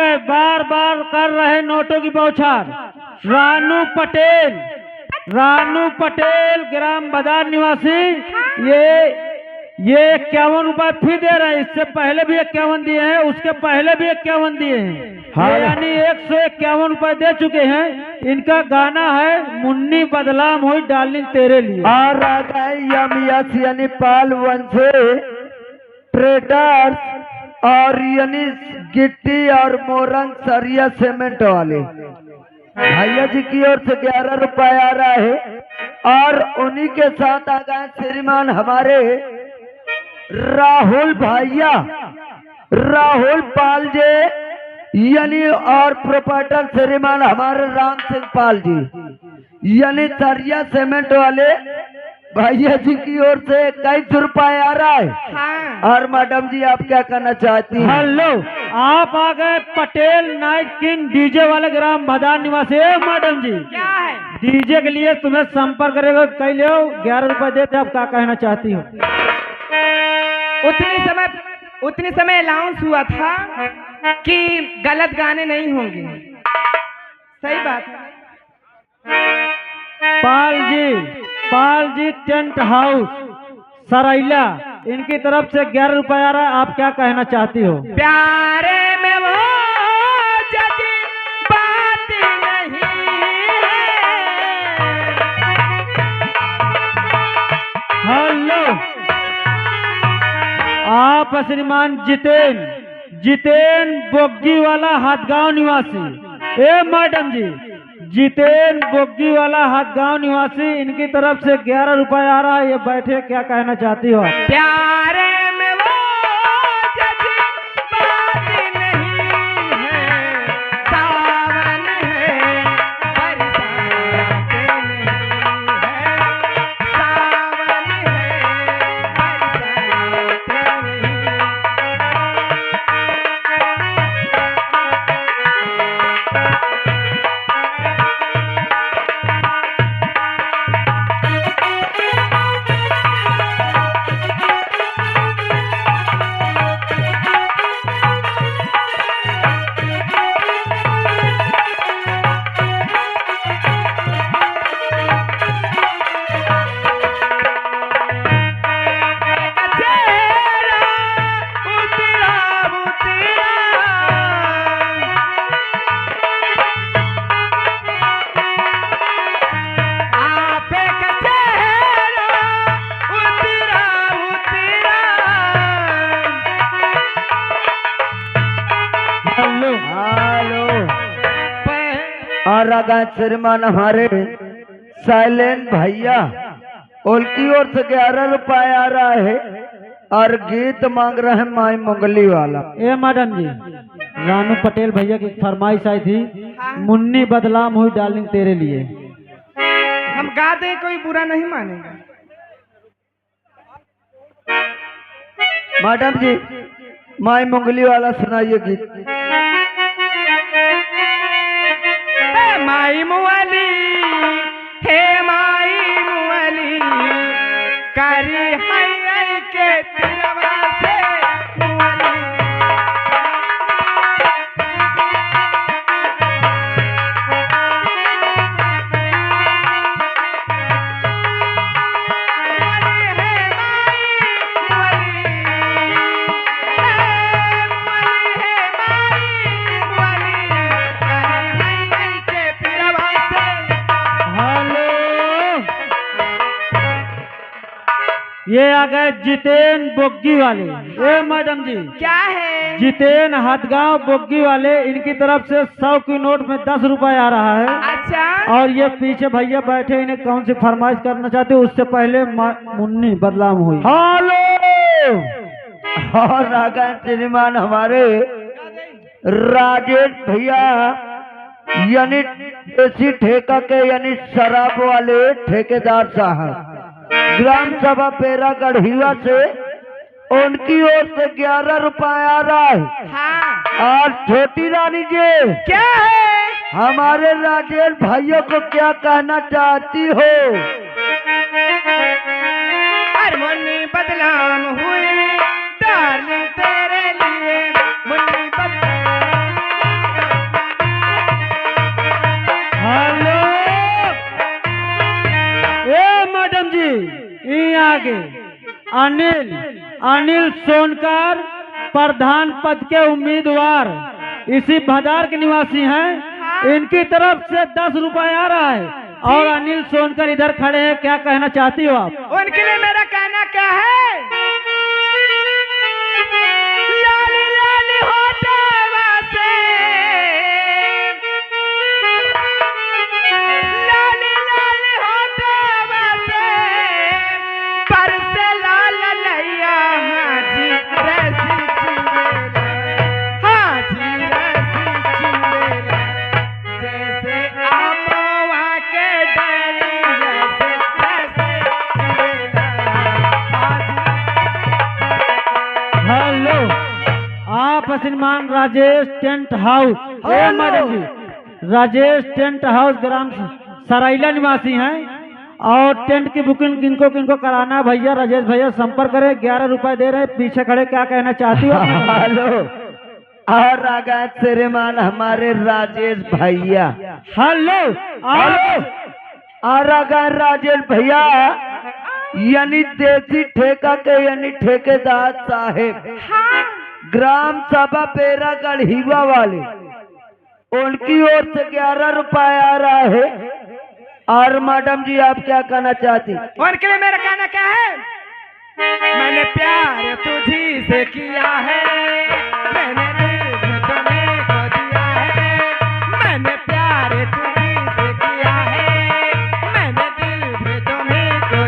गए, बार बार कर रहे नोटों की बौछार। रानू पटेल ग्राम बाजार निवासी, ये 51 रुपए फी दे रहे हैं। इससे पहले भी 51 दिए हैं, उसके पहले भी 51 दिए हैं। हाँ। यानी 151 रुपए दे चुके हैं। इनका गाना है मुन्नी बदलाम हुई डार्लिंग तेरे लिए। और रागा यस यानी पाल वंश ट्रेडर्स और यानी गिट्टी और मोरंग सरिया सीमेंट वाले भैया जी की ओर से 11 रुपए आ रहा है। और उन्हीं के साथ आ गए श्रीमान हमारे राहुल भैया, राहुल पाल जी यानी और प्रोपराइटर श्रीमान हमारे राम सिंह पाल जी यानी सरिया सीमेंट वाले भैया जी की ओर से 21 रुपए आ रहा है। हाँ। और मैडम जी आप क्या कहना चाहती हैं? हेलो, आप आ गए पटेल नाइट किंग डीजे वाले ग्राम बाजार निवासी। मैडम जी क्या है? डीजे के लिए तुम्हें संपर्क करेगा, कह लो 11 रुपए देते। आप क्या कहना चाहती हो? उतनी समय अलाउंस हुआ था कि गलत गाने नहीं होंगे। सही बात है। पाल जी टेंट हाउस सरैला, इनकी तरफ से 11 रुपए आ रहा है। आप क्या कहना चाहती हो? प्यारे में वो जज्बात नहीं है। हेलो, आप श्रीमान जितेन बोग्गी वाला हाथगांव निवासी। मैडम जी जितेन बोग्गी वाला हाथगांव निवासी, इनकी तरफ से 11 रुपए आ रहा है। ये बैठे, क्या कहना चाहती हो आप? प्यारे में वो जज्बात नहीं है, सावन है बरसात नहीं है, सावन है बरसात नहीं। और आगा श्रीमान हमारे साइलेंट भैया उनकी ओर से 11 रुपए आ रहा है। और गीत मांग रहे हैं माई मंगली वाला। मैडम जी रानू पटेल भैया की फरमाइश आई थी, मुन्नी बदलाम हुई डार्लिंग तेरे लिए। हम गा दें, कोई बुरा नहीं मानेगा। मैडम जी माई मंगली वाला सुनाइए गीत। माई मुअली हे माई मुअली करी है के तिरवा से मुअली। ये आ गए जितेन बोग्गी वाले। मैडम जी क्या है? जितेन हाथगांव बोग्गी वाले, इनकी तरफ से 100 की नोट में 10 रुपए आ रहा है। अच्छा। और ये पीछे भैया बैठे, इन्हें कौन सी फरमाइश करना चाहते हो? उससे पहले मुन्नी बदलाम हुई। हेलो, और आगा श्रीमान हमारे राजेश भैया यानी देसी ठेका के यानी शराब वाले ठेकेदार साहब ग्राम सभा पेरा गढ़िया से, उनकी ओर से 11 रुपए आ रहा है। हाँ। और छोटी रानी जी क्या है? हमारे राजेश भाइयों को क्या कहना चाहती हो? मुन्नी बदलाम हुई डार्लिंग तेरे लिए, मुन्नी बदलाम आगे अनिल अनिल सोनकर प्रधान पद के उम्मीदवार इसी भदार के निवासी हैं। इनकी तरफ से 10 रुपए आ रहा है और अनिल सोनकर इधर खड़े हैं। क्या कहना चाहती हो आप? उनके लिए मेरा कहना क्या है? लाली लाली होठवा से, लाली लाली होठवा से, बरसे लाल लैया हाजी रसी चिंदेला, हाजी रसी चिंदेला, जैसे आमवा के डलिया से रसी चिंदेला, हाजी। हेलो, आप श्रीमान राजेश टेंट हाउस, मैडम जी, राजेश टेंट हाउस ग्राम सराइला निवासी हैं और टेंट की बुकिंग किनको किनको कराना भैया राजेश भैया संपर्क करें। 11 रुपए दे रहे, पीछे खड़े। क्या कहना चाहती हो? हेलो, और आगा श्रीमान हमारे राजेश भैया। हेलो, हेलो, और आगा राजेश भैया यानी देसी ठेका के यानी ठेकेदार साहेब ग्राम सभा पेरा गढ़ीवा वाले, उनकी ओर से 11 रुपए आ रहा है। और मैडम जी आप क्या कहना चाहती? उनके लिए मेरा कहना क्या है? मैंने प्यार तुझी से किया है, मैंने